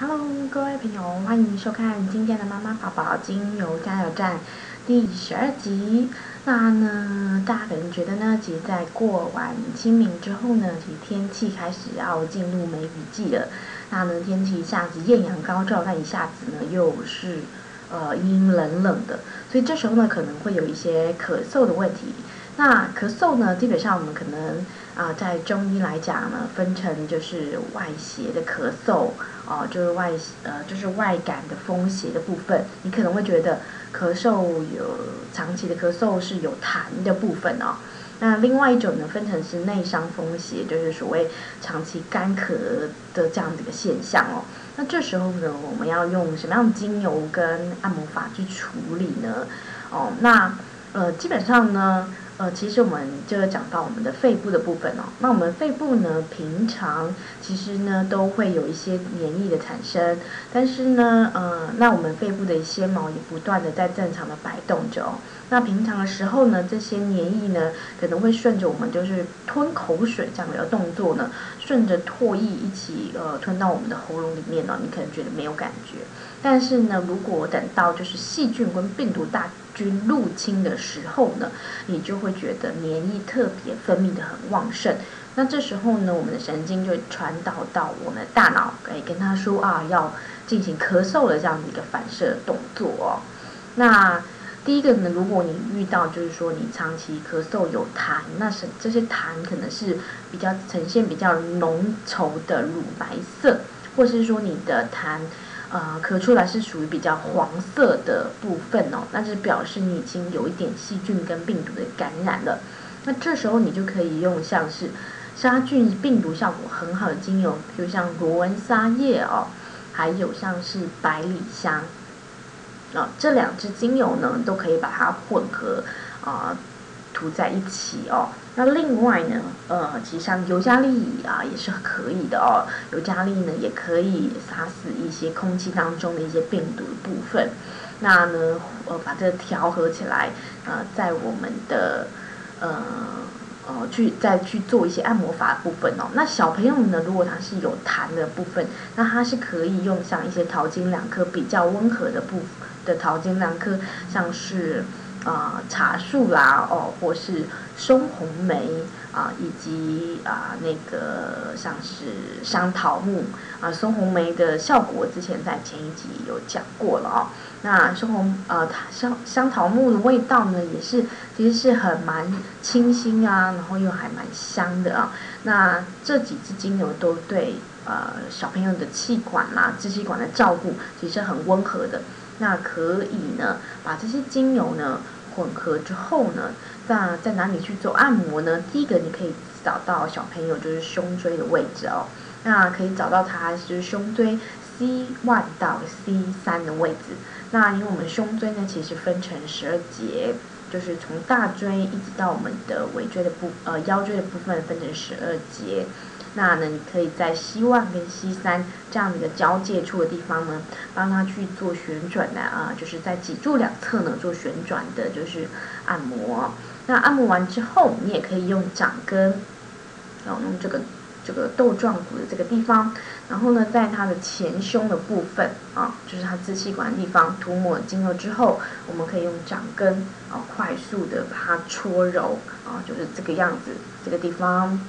Hello，各位朋友，欢迎收看今天的妈妈宝宝精油加油站第12集。那呢，大家可能觉得呢，其实在过完清明之后呢，其实天气开始要进入梅雨季了。那呢，天气一下子艳阳高照，但一下子呢又是阴阴冷冷的，所以这时候呢可能会有一些咳嗽的问题。那咳嗽呢，基本上我们可能在中医来讲呢，分成就是外邪的咳嗽就是外感的风邪的部分。你可能会觉得咳嗽有长期的咳嗽是有痰的部分哦。那另外一种呢，分成是内伤风邪，就是所谓长期干咳的这样的一个现象哦。那这时候呢，我们要用什么样的精油跟按摩法去处理呢？基本上呢，其实我们就讲到我们的肺部的部分哦。那我们肺部呢，平常其实呢都会有一些黏液的产生，但是呢，那我们肺部的纤毛也不断的在正常的摆动着哦。那平常的时候呢，这些黏液呢可能会顺着我们就是吞口水这样的动作呢，顺着唾液一起吞到我们的喉咙里面呢，你可能觉得没有感觉。但是呢，如果等到就是细菌跟病毒大菌入侵的时候呢，你就会觉得黏液特别分泌的很旺盛。那这时候呢，我们的神经就会传导到我们的大脑，可以跟他说要进行咳嗽的这样的一个反射动作哦。那第一个呢，如果你遇到就是说你长期咳嗽有痰，那这些痰可能是比较呈现比较浓稠的乳白色，或是说你的痰咳出来是属于比较黄色的部分哦，那就表示你已经有一点细菌跟病毒的感染了。那这时候你就可以用像是杀菌病毒效果很好的精油，比如像罗纹沙叶哦，还有像是百里香。这两支精油呢，都可以把它混合涂在一起哦。那另外呢，其实像尤加利也是可以的哦。尤加利呢也可以杀死一些空气当中的一些病毒的部分。那呢，把这个调和起来，在我们的再去做一些按摩法的部分哦。那小朋友呢，如果他是有痰的部分，那他是可以用像一些桃金两颗比较温和的桃金两颗，像是茶树啦或是松红梅以及那个像是香桃木松红梅的效果，之前在前一集有讲过了哦。那香桃木的味道呢，也是其实是蛮清新然后又还蛮香的啊。那这几支精油都对小朋友的气管支气管的照顾其实很温和的。那可以呢，把这些精油呢混合之后呢，那在哪里去做按摩呢？第一个你可以找到小朋友就是胸椎的位置哦，那可以找到它是胸椎 C1 到 C3 的位置。那因为我们胸椎呢，其实分成12节，就是从大椎一直到我们的尾椎的腰椎的部分分成12节。那呢，你可以在C1跟C3这样的一个交界处的地方呢，帮他去做旋转的就是在脊柱两侧呢做旋转的，就是按摩。那按摩完之后，你也可以用掌根，用这个豆状骨的这个地方，然后呢，在它的前胸的部分就是它支气管的地方涂抹精油之后，我们可以用掌根快速的把它搓揉就是这个样子，这个地方。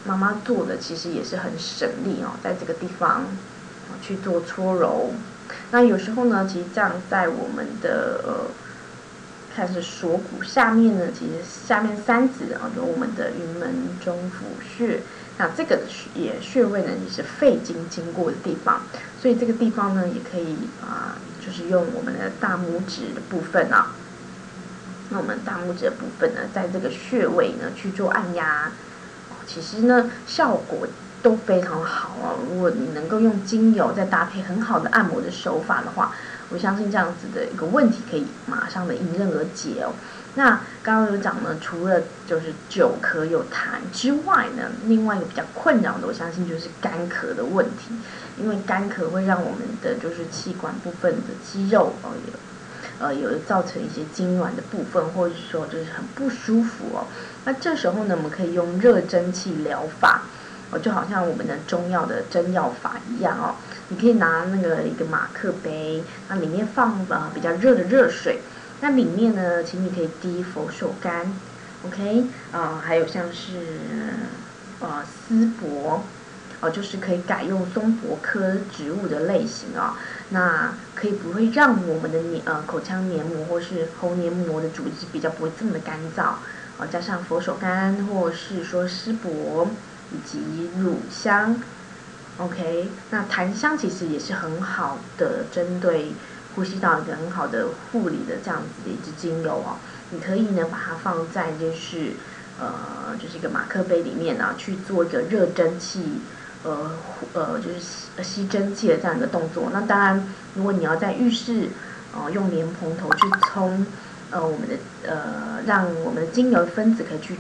妈妈做的其实也是很省力在这个地方去做搓揉。那有时候呢，其实这样在我们的看是锁骨下面呢，其实下面3指有我们的云门中府穴。那这个穴位呢，也是肺经经过的地方，所以这个地方呢，也可以就是用我们的大拇指的部分那我们大拇指的部分呢，在这个穴位呢去做按压。其实呢，效果都非常好如果你能够用精油再搭配很好的按摩的手法的话，我相信这样子的一个问题可以马上的迎刃而解哦。那刚刚有讲呢，除了就是久咳有痰之外呢，另外一个比较困扰的，我相信就是干咳的问题。因为干咳会让我们的就是气管部分的肌肉有造成一些痉挛的部分，或者说就是很不舒服那这时候呢，我们可以用热蒸汽疗法。就好像我们的中药的针药法一样哦。你可以拿那个一个马克杯，那里面放比较热的热水，那里面呢，请你可以滴佛手柑 ，OK，还有像是丝柏。就是可以改用松柏科植物的类型啊，那可以不会让我们的口腔黏膜或是喉黏膜的组织比较不会这么的干燥，加上佛手柑或是说丝柏以及乳香 ，OK， 那檀香其实也是很好的针对呼吸道一个很好的护理的这样子的一支精油哦，你可以呢把它放在就是一个马克杯里面啊，去做一个热蒸汽。就是吸蒸汽的这样一个动作。那当然，如果你要在浴室，用莲蓬头去冲，我们的让我们的精油分子可以去，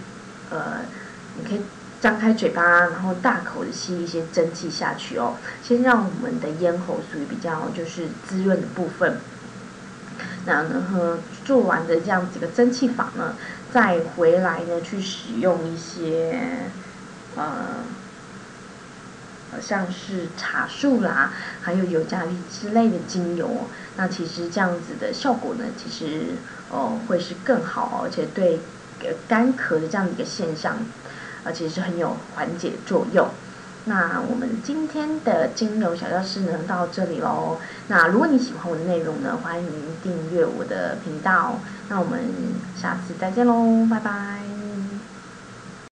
你可以张开嘴巴，然后大口的吸一些蒸汽下去哦，先让我们的咽喉属于比较就是滋润的部分。然后呢，做完的这样子一个蒸汽法呢，再回来呢去使用一些像是茶树啦，还有尤加利之类的精油哦，那其实这样子的效果呢，其实会是更好，而且对干咳的这样的一个现象，其实是很有缓解作用。那我们今天的精油小教室呢到这里喽。那如果你喜欢我的内容呢，欢迎订阅我的频道。那我们下次再见喽，拜拜。